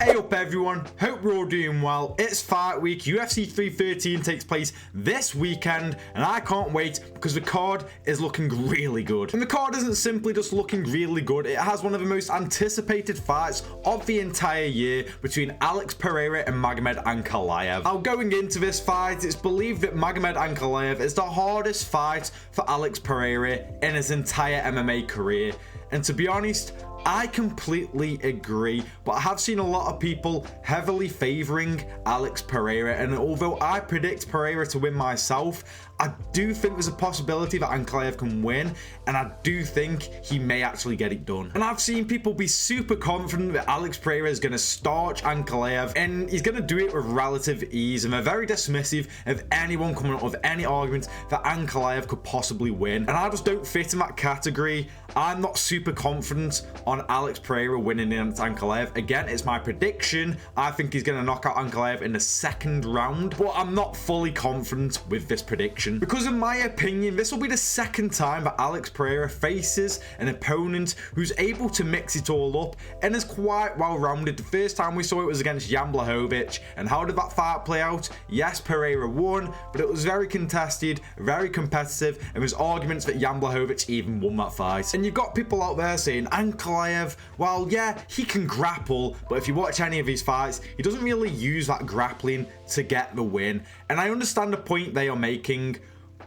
Hey up everyone, hope we're all doing well. It's fight week, UFC 313 takes place this weekend and I can't wait because the card is looking really good. And the card isn't simply just looking really good, it has one of the most anticipated fights of the entire year between Alex Pereira and Magomed Ankalaev. Now going into this fight, it's believed that Magomed Ankalaev is the hardest fight for Alex Pereira in his entire MMA career. And to be honest, I completely agree, but I have seen a lot of people heavily favoring Alex Pereira, and although I predict Pereira to win myself, I do think there's a possibility that Ankalaev can win, and I do think he may actually get it done. And I've seen people be super confident that Alex Pereira is going to starch Ankalaev, and he's going to do it with relative ease, and they're very dismissive of anyone coming up with any argument that Ankalaev could possibly win. And I just don't fit in that category. I'm not super confident on Alex Pereira winning against Ankalaev. Again, it's my prediction. I think he's going to knock out Ankalaev in the second round, but I'm not fully confident with this prediction because in my opinion, this will be the second time that Alex Pereira faces an opponent who's able to mix it all up and is quite well-rounded. The first time we saw it was against Jan Blachowicz, and how did that fight play out? Yes, Pereira won, but it was very contested, very competitive, and there's arguments that Jan Blachowicz even won that fight. And you've got people out there saying Ankalaev, well, yeah, he can grapple, but if you watch any of his fights, he doesn't really use that grappling to get the win. And I understand the point they are making,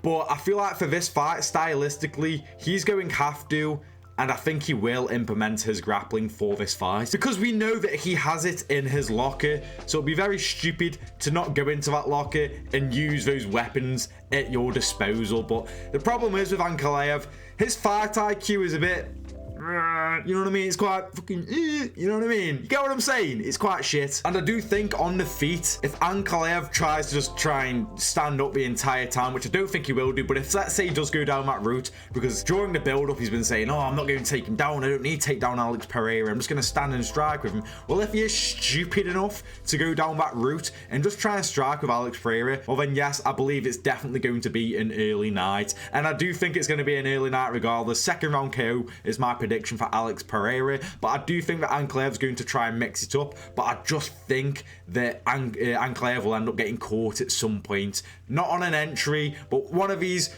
but I feel like for this fight, stylistically, he's going to have to, and I think he will implement his grappling for this fight because we know that he has it in his locker. So it'd be very stupid to not go into that locker and use those weapons at your disposal. But the problem is with Ankalaev, his fight IQ is a bit, you know what I mean? It's quite fucking, you know what I mean? You get what I'm saying? It's quite shit. And I do think on the feet, if Ankalaev tries to just try and stand up the entire time, which I don't think he will do, but if let's say he does go down that route, because during the build-up he's been saying, oh, I'm not going to take him down, I don't need to take down Alex Pereira, I'm just going to stand and strike with him. Well, if he is stupid enough to go down that route and just try and strike with Alex Pereira, well then yes, I believe it's definitely going to be an early night. And I do think it's going to be an early night regardless. Second round KO is my prediction for Alex Pereira, but I do think that Ankalaev is going to try and mix it up, but I just think that Ankalaev will end up getting caught at some point, not on an entry, but one of these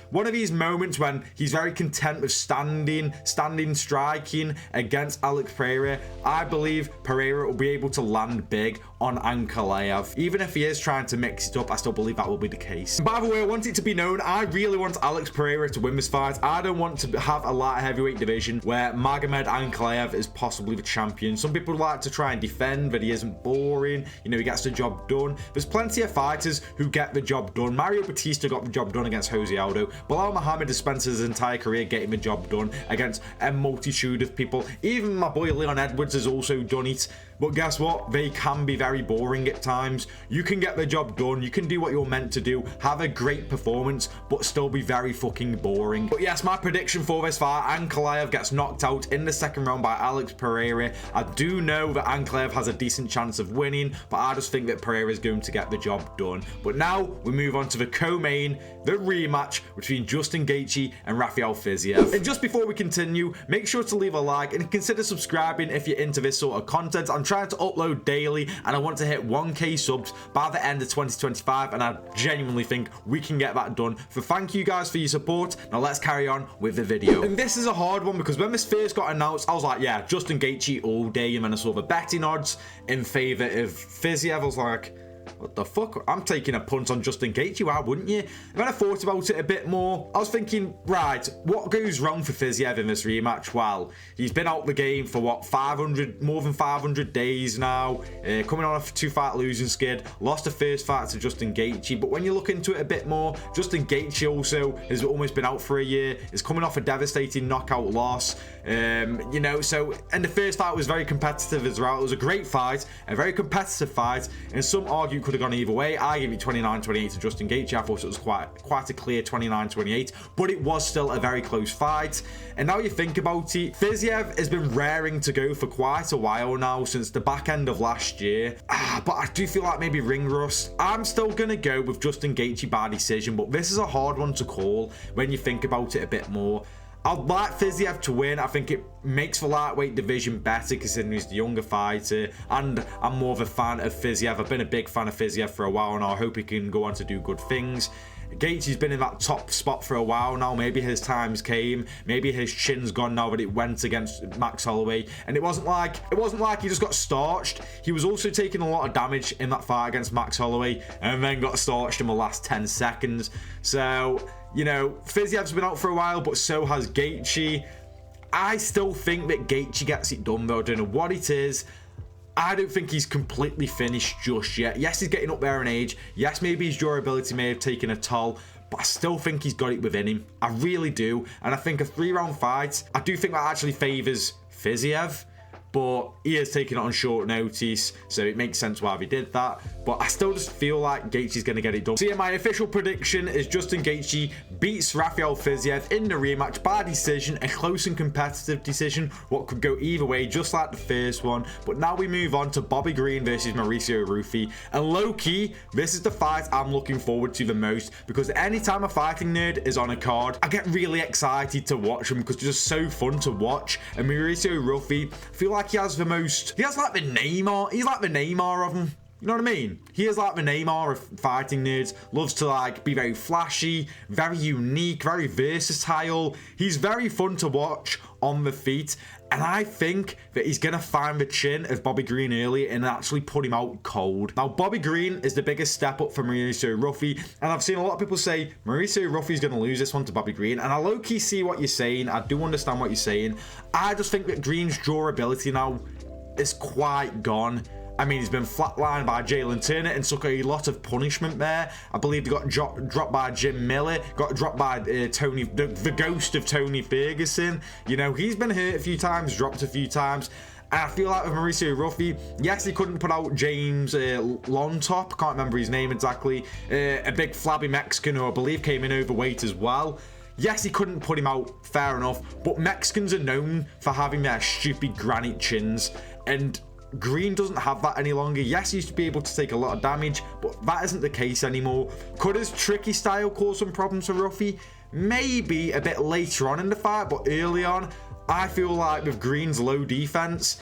moments when he's very content with standing, striking against Alex Pereira. I believe Pereira will be able to land big on Ankalaev. Even if he is trying to mix it up, I still believe that will be the case. By the way, I want it to be known, I really want Alex Pereira to win this fight. I don't want to have a light heavyweight division where Magomed Ankalaev is possibly the champion. Some people like to try and defend that he isn't boring, you know, he gets the job done. There's plenty of fighters who get the job done. Mario Batista got the job done against Jose Aldo. Bilal Muhammad has spent his entire career getting the job done against a multitude of people. Even my boy Leon Edwards has also done it. But guess what? They can be very boring at times. You can get the job done, you can do what you're meant to do, have a great performance, but still be very fucking boring. But yes, my prediction for this fight, Ankalaev gets knocked out in the second round by Alex Pereira. I do know that Ankalaev has a decent chance of winning, but I just think that Pereira is going to get the job done. But now we move on to the co-main, the rematch between Justin Gaethje and Rafael Fiziev. And just before we continue, make sure to leave a like and consider subscribing if you're into this sort of content. I'm trying to upload daily and I want to hit 1k subs by the end of 2025, and I genuinely think we can get that done. So thank you guys for your support. Now let's carry on with the video. And this is a hard one because when this first got announced, I was like, yeah, Justin Gaethje all day, and then I saw the betting odds in favor of Fiziev. I was like, what the fuck? I'm taking a punt on Justin Gaethje, why wouldn't you? And then I thought about it a bit more. I was thinking, right, what goes wrong for Fiziev in this rematch? Well, he's been out the game for what, more than 500 days now, coming on a 2-fight losing skid, lost the first fight to Justin Gaethje. But when you look into it a bit more, Justin Gaethje also has almost been out for a year, is coming off a devastating knockout loss. You know, so, and the first fight was very competitive as well. It was a great fight, a very competitive fight, and some argue could have gone either way. I give it 29-28 to Justin Gaethje. I thought it was quite a clear 29-28, but it was still a very close fight. And now you think about it, Fiziev has been raring to go for quite a while now, since the back end of last year. But I do feel like maybe ring rust. I'm still gonna go with Justin Gaethje by decision, but this is a hard one to call when you think about it a bit more. I'd like Fiziev to win. I think it makes the lightweight division better considering he's the younger fighter, and I'm more of a fan of Fiziev. I've been a big fan of Fiziev for a while now. I hope he can go on to do good things. Gaethje's been in that top spot for a while now. Maybe his times came. Maybe his chin's gone now that it went against Max Holloway. And it wasn't like he just got starched. He was also taking a lot of damage in that fight against Max Holloway and then got starched in the last 10 seconds. So, you know, Fiziev's been out for a while, but so has Gaethje. I still think that Gaethje gets it done though. I don't know what it is. I don't think he's completely finished just yet. Yes, he's getting up there in age. Yes, maybe his durability may have taken a toll, but I still think he's got it within him. I really do. And I think a 3-round fight, I do think that actually favours Fiziev, but he is taking it on short notice, so it makes sense why we did that. But I still just feel like Gaethje's going to get it done. So yeah, my official prediction is Justin Gaethje beats Rafael Fiziev in the rematch by decision, a close and competitive decision, what could go either way, just like the first one. But now we move on to Bobby Green versus Mauricio Rufy. And low-key, this is the fight I'm looking forward to the most, because anytime a fighting nerd is on a card, I get really excited to watch them because they're just so fun to watch. And Mauricio Rufy, I feel like he has like the Neymar, he's like the Neymar of them. You know what I mean? He is like the Neymar of fighting nerds. Loves to like be very flashy, very unique, very versatile. He's very fun to watch on the feet. And I think that he's going to find the chin of Bobby Green early and actually put him out cold. Now, Bobby Green is the biggest step up for Mauricio Rufy. And I've seen a lot of people say Mauricio Rufy's going to lose this one to Bobby Green. And I low-key see what you're saying. I do understand what you're saying. I just think that Green's durability now is quite gone. I mean, he's been flatlined by Jalen Turner and took a lot of punishment there. I believe he got dropped by Jim Miller, got dropped by the ghost of Tony Ferguson. You know, he's been hurt a few times, dropped a few times. And I feel like with Mauricio Rufy, yes, he couldn't put out James Lontop, can't remember his name exactly, a big flabby Mexican who I believe came in overweight as well. Yes, he couldn't put him out, fair enough, but Mexicans are known for having their stupid granite chins, and Green doesn't have that any longer. Yes, he used to be able to take a lot of damage, but that isn't the case anymore. Could his tricky style cause some problems for Rufy? Maybe a bit later on in the fight, but early on, I feel like with Green's low defense,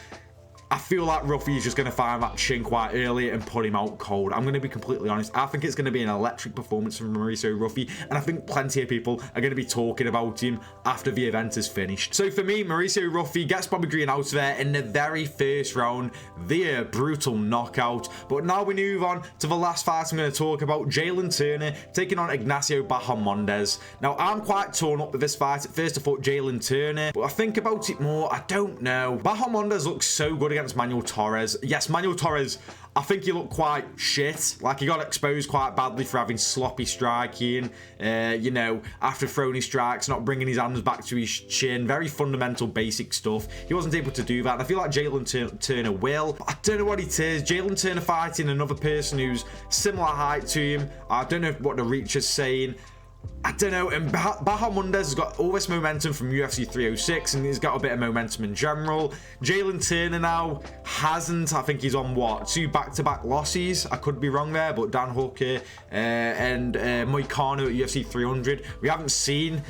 I feel like Rufy is just going to find that chin quite early and put him out cold. I'm going to be completely honest. I think it's going to be an electric performance from Mauricio Rufy, and I think plenty of people are going to be talking about him after the event is finished. So for me, Mauricio Rufy gets Bobby Green out there in the very first round via brutal knockout. But now we move on to the last fight I'm going to talk about, Jalen Turner taking on Ignacio Bahamondes. Now, I'm quite torn up with this fight. At first, I thought Jalen Turner, but I think about it more, I don't know. Bahamondes looks so good against Manuel Torres. Yes, Manuel Torres, I think he looked quite shit. Like, he got exposed quite badly for having sloppy striking, you know, after throwing his strikes, not bringing his hands back to his chin. Very fundamental, basic stuff. He wasn't able to do that, and I feel like Jalen Turner will. But I don't know what it is. Jalen Turner fighting another person who's similar height to him. I don't know what the reach is saying. I don't know, and Bahamondes has got all this momentum from UFC 306, and he's got a bit of momentum in general. Jalen Turner now hasn't. I think he's on, what, 2 back-to-back losses? I could be wrong there, but Dan Hooker and Moicano at UFC 300. We haven't seen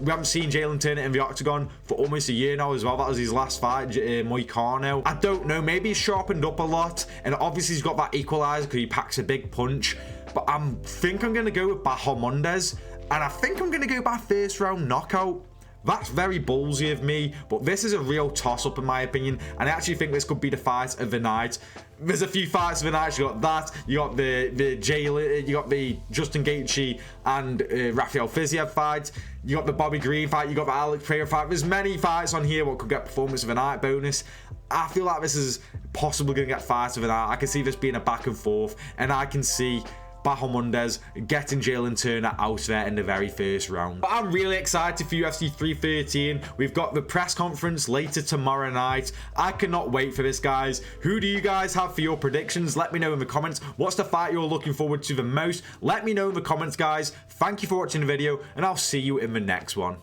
Jalen Turner in the octagon for almost a year now as well. That was his last fight, Moicano. I don't know, maybe he's sharpened up a lot, and obviously he's got that equalizer because he packs a big punch. But I think I'm going to go with Bahamondes, and I think I'm going to go by first round knockout. That's very ballsy of me, but this is a real toss-up in my opinion, and I actually think this could be the fight of the night. There's a few fights of the night. You got that, you got you got the Justin Gaethje and Rafael Fiziev fight, you got the Bobby Green fight, you got the Alex Pereira fight. There's many fights on here what could get performance of the night bonus. I feel like this is possibly going to get fight of the night. I can see this being a back and forth, and I can see Bahamondes getting Jalen Turner out there in the very first round. But I'm really excited for UFC 313. We've got the press conference later tomorrow night. I cannot wait for this, guys. Who do you guys have for your predictions? Let me know in the comments. What's the fight you're looking forward to the most? Let me know in the comments, guys. Thank you for watching the video, and I'll see you in the next one.